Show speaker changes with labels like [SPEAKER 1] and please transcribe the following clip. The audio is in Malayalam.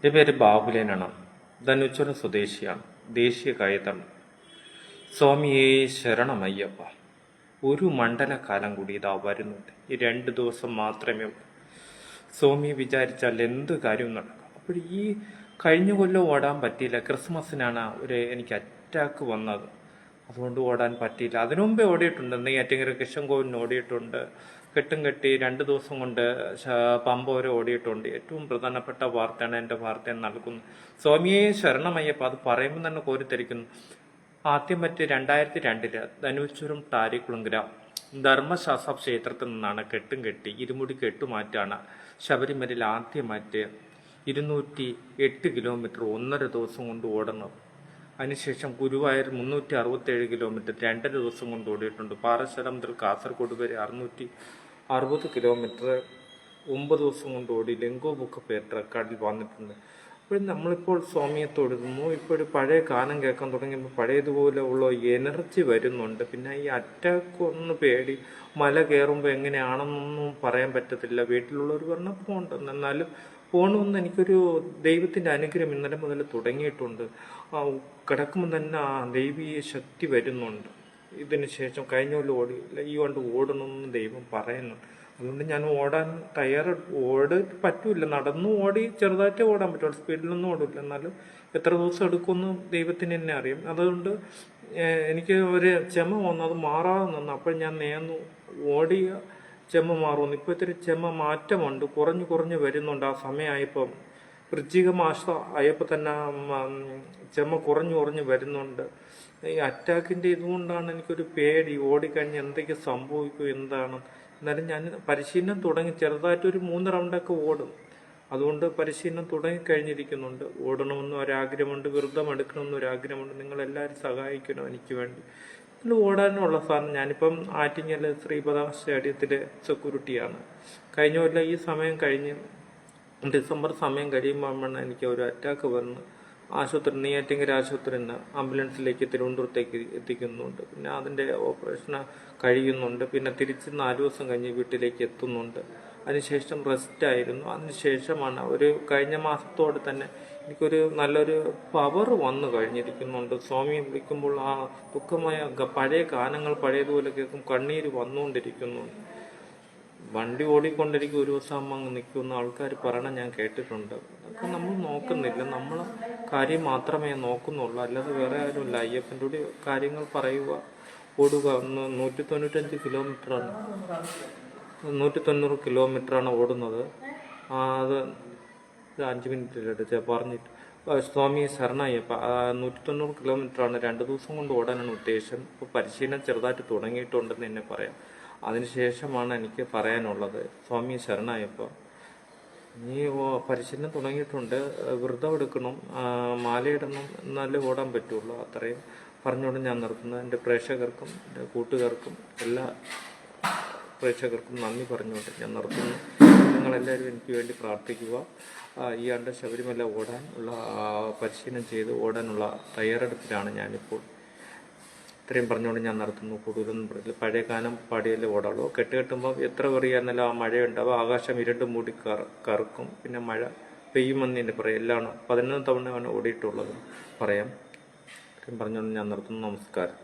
[SPEAKER 1] എൻ്റെ പേര് ബാബുലേനാണ്. ധനുച്ചൂരം സ്വദേശിയാണ്. ദേശീയ കൈത്താണ്. സ്വാമിയേ ശരണമയ്യപ്പ. ഒരു മണ്ഡലകാലം കൂടി ഇതാ വരുന്നുണ്ട്. ഈ 2 ദിവസം മാത്രമേ ഉള്ളൂ. സ്വാമി വിചാരിച്ചാൽ എന്ത് കാര്യവും നടക്കും. അപ്പോൾ ഈ കഴിഞ്ഞ കൊല്ലം ഓടാൻ പറ്റിയില്ല. ക്രിസ്മസിനാണ് എനിക്ക് അറ്റാക്ക് വന്നത്. അതുകൊണ്ട് ഓടാൻ പറ്റിയില്ല. അതിനു മുമ്പേ ഓടിയിട്ടുണ്ട്. നെയ്യാറ്റിൻകര കിഷൻകോവിലിന് ഓടിയിട്ടുണ്ട്. കെട്ടും കെട്ടി 2 ദിവസം കൊണ്ട് പമ്പ വരെ ഓടിയിട്ടുണ്ട്. ഏറ്റവും പ്രധാനപ്പെട്ട വാർത്തയാണ് എൻ്റെ വാർത്ത നൽകുന്നത്. സ്വാമിയെ ശരണമയ്യപ്പ. അത് പറയുമ്പോൾ തന്നെ കോരിത്തരിക്കുന്നു. ആദ്യം പറ്റി 2002 ധനുച്ചൂരം ടാരിക്കുളങ്കര ധർമ്മശാസ്ത്ര ക്ഷേത്രത്തിൽ നിന്നാണ് കെട്ടും കെട്ടി ഇരുമുടി കെട്ടുമാറ്റാണ് ശബരിമലയിൽ ആദ്യമായിട്ട് 208 കിലോമീറ്റർ 1.5 ദിവസം കൊണ്ട് ഓടുന്നത്. അതിനുശേഷം ഗുരുവായൂർ 367 കിലോമീറ്റർ 2.5 ദിവസം കൊണ്ട് ഓടിയിട്ടുണ്ട്. പാറശാല മുതൽ കാസർഗോഡ് വരെ 660 കിലോമീറ്റർ 9 ദിവസം കൊണ്ട് ഓടി ലെങ്കോ ബുക്ക് പേര് റെക്കോർഡിൽ വന്നിട്ടുണ്ട്. അപ്പോൾ നമ്മളിപ്പോൾ സ്വാമിയെ തൊഴുതുന്നു. ഇപ്പോൾ പഴയ ഗാനം കേൾക്കാൻ തുടങ്ങിയപ്പോൾ പഴയതുപോലെ ഉള്ള എനർജി വരുന്നുണ്ട്. പിന്നെ ഈ അറ്റാക്ക് ഒന്ന് പേടി, മല കയറുമ്പോൾ എങ്ങനെയാണെന്നൊന്നും പറയാൻ പറ്റത്തില്ല. വീട്ടിലുള്ളവർ പറഞ്ഞാൽ പോകണ്ടെന്ന്, എന്നാലും പോകണമെന്ന് എനിക്കൊരു ദൈവത്തിൻ്റെ അനുഗ്രഹം ഇന്നലെ മുതൽ തുടങ്ങിയിട്ടുണ്ട്. കിടക്കുമ്പോൾ തന്നെ ആ ദൈവീയ ശക്തി വരുന്നുണ്ട്. ഇതിന് ശേഷം കഴിഞ്ഞ കൊല്ലം ഓടിയില്ല, ഈ കൊണ്ട് ഓടണമെന്ന് ദൈവം പറയുന്നുണ്ട്. അതുകൊണ്ട് ഞാൻ ഓടാൻ പറ്റൂല. നടന്നു ഓടി ചെറുതായിട്ടേ ഓടാൻ പറ്റുള്ളൂ, സ്പീഡിലൊന്നും ഓടില്ല. എന്നാലും എത്ര ദിവസം എടുക്കുമെന്ന് ദൈവത്തിന് തന്നെ അറിയാം. അതുകൊണ്ട് എനിക്ക് ഒരു ചെമ വന്നു, അത് മാറാതെ നിന്നു. അപ്പോൾ ഞാൻ നേർന്നു ഓടിയ ചെമ്മ മാറുന്നു. ഇപ്പോൾ ഇത്തിരി ചെമ്മ മാറ്റമുണ്ട്, കുറഞ്ഞു വരുന്നുണ്ട്. ആ സമയമായപ്പം വൃശ്ചിക മാസം ആയപ്പോൾ തന്നെ ചെമ്മ കുറഞ്ഞു വരുന്നുണ്ട്. ഈ അറ്റാക്കിൻ്റെ ഇതുകൊണ്ടാണ് എനിക്കൊരു പേടി, ഓടിക്കഴിഞ്ഞ് എന്തൊക്കെ സംഭവിക്കും എന്താണ്. എന്നാലും ഞാൻ പരിശീലനം തുടങ്ങി, ചെറുതായിട്ടൊരു 3 റൗണ്ടൊക്കെ ഓടും. അതുകൊണ്ട് പരിശീലനം തുടങ്ങിക്കഴിഞ്ഞിരിക്കുന്നുണ്ട്. ഓടണമെന്നും ഒരാഗ്രഹമുണ്ട്, വ്രതം എടുക്കണമെന്നും ഒരാഗ്രഹമുണ്ട്. നിങ്ങളെല്ലാവരും സഹായിക്കണം എനിക്ക് വേണ്ടി. ഇതിൽ ഓടാനുള്ള സാധനം, ഞാനിപ്പം ആറ്റിങ്ങൽ ശ്രീപദ സ്റ്റേഡിയത്തിലെ സെക്യൂരിറ്റിയാണ്. കഴിഞ്ഞ കൊല്ലം ഈ സമയം കഴിഞ്ഞ് ഡിസംബർ സമയം കഴിയുമ്പോൾ എനിക്ക് ഒരു അറ്റാക്ക് വന്ന് നെയ്യാറ്റിൻകര ആശുപത്രിയിൽ നിന്ന് ആംബുലൻസിലേക്ക് തിരുവനന്തപുരത്തേക്ക് എത്തിക്കുന്നുണ്ട്. പിന്നെ അതിൻ്റെ ഓപ്പറേഷൻ കഴിയുന്നുണ്ട്. പിന്നെ തിരിച്ച് 4 ദിവസം കഴിഞ്ഞ് വീട്ടിലേക്ക് എത്തുന്നുണ്ട്. അതിനുശേഷം റെസ്റ്റായിരുന്നു. അതിനുശേഷമാണ് കഴിഞ്ഞ മാസത്തോടെ തന്നെ എനിക്കൊരു നല്ലൊരു പവർ വന്നു കഴിഞ്ഞിരിക്കുന്നുണ്ട്. സ്വാമിയെ വിളിക്കുമ്പോൾ ആ ദുഃഖമായ പഴയ ഗാനങ്ങൾ പഴയതുപോലെ കേൾക്കും, കണ്ണീര് വന്നുകൊണ്ടിരിക്കുന്നുണ്ട്. വണ്ടി ഓടിക്കൊണ്ടിരിക്കും, ഒരു ദിവസം അങ്ങ് നിൽക്കുന്ന ആൾക്കാർ പറയണം ഞാൻ കേട്ടിട്ടുണ്ട്. അതൊക്കെ നമ്മൾ നോക്കുന്നില്ല, നമ്മൾ കാര്യം മാത്രമേ നോക്കുന്നുള്ളൂ, അല്ലാതെ വേറെ ആരുമില്ല. അയ്യപ്പൻ്റെ കൂടി കാര്യങ്ങൾ പറയുക, ഓടുക. 195 കിലോമീറ്ററാണ്, 190 കിലോമീറ്ററാണ് ഓടുന്നത്. അത് 5 മിനിറ്റിലെടുത്ത് പറഞ്ഞിട്ട് സ്വാമി ശരണയ്യപ്പ. 190 കിലോമീറ്ററാണ്, 2 ദിവസം കൊണ്ട് ഓടാനാണ് ഉദ്ദേശം. ഇപ്പോൾ പരിശീലനം ചെറുതായിട്ട് തുടങ്ങിയിട്ടുണ്ടെന്ന് തന്നെ പറയാം. അതിനുശേഷമാണ് എനിക്ക് പറയാനുള്ളത്. സ്വാമി ശരണയ്യപ്പ. ഇനി പരിശീലനം തുടങ്ങിയിട്ടുണ്ട്, വ്രതം എടുക്കണം, മാലയിടണം, എന്നാലേ ഓടാൻ പറ്റുള്ളൂ. അത്രയും പറഞ്ഞുകൊണ്ട് ഞാൻ നിർത്തുന്നത്. എൻ്റെ പ്രേക്ഷകർക്കും എൻ്റെ കൂട്ടുകാർക്കും എല്ലാ പ്രേക്ഷകർക്കും നന്ദി പറഞ്ഞുകൊണ്ട് ഞാൻ നിർത്തുന്നു. നിങ്ങളെല്ലാവരും എനിക്ക് വേണ്ടി പ്രാർത്ഥിക്കുക. ഈ ആണ്ട് ശബരിമല ഓടാനുള്ള പരിശീലനം ചെയ്ത് ഓടാനുള്ള തയ്യാറെടുപ്പിലാണ് ഞാനിപ്പോൾ. ഇത്രയും പറഞ്ഞുകൊണ്ട് ഞാൻ നടത്തുന്നു. കൂടുതലൊന്നും പറയില്ല. പഴയ ഗാനം പാടിയല്ലേ ഓടാളൂ. കെട്ടുമ്പോൾ എത്ര പറയാന്നല്ല ആ മഴയുണ്ടാവും, ആകാശം ഇരുണ്ട് മൂടി കറുക്കും, പിന്നെ മഴ പെയ്യുമെന്ന് പറയാം. എല്ലാം 11 തവണയാണ് ഓടിയിട്ടുള്ളത് പറയാം. ഇത്രയും പറഞ്ഞുകൊണ്ട് ഞാൻ നടത്തുന്നു. നമസ്കാരം.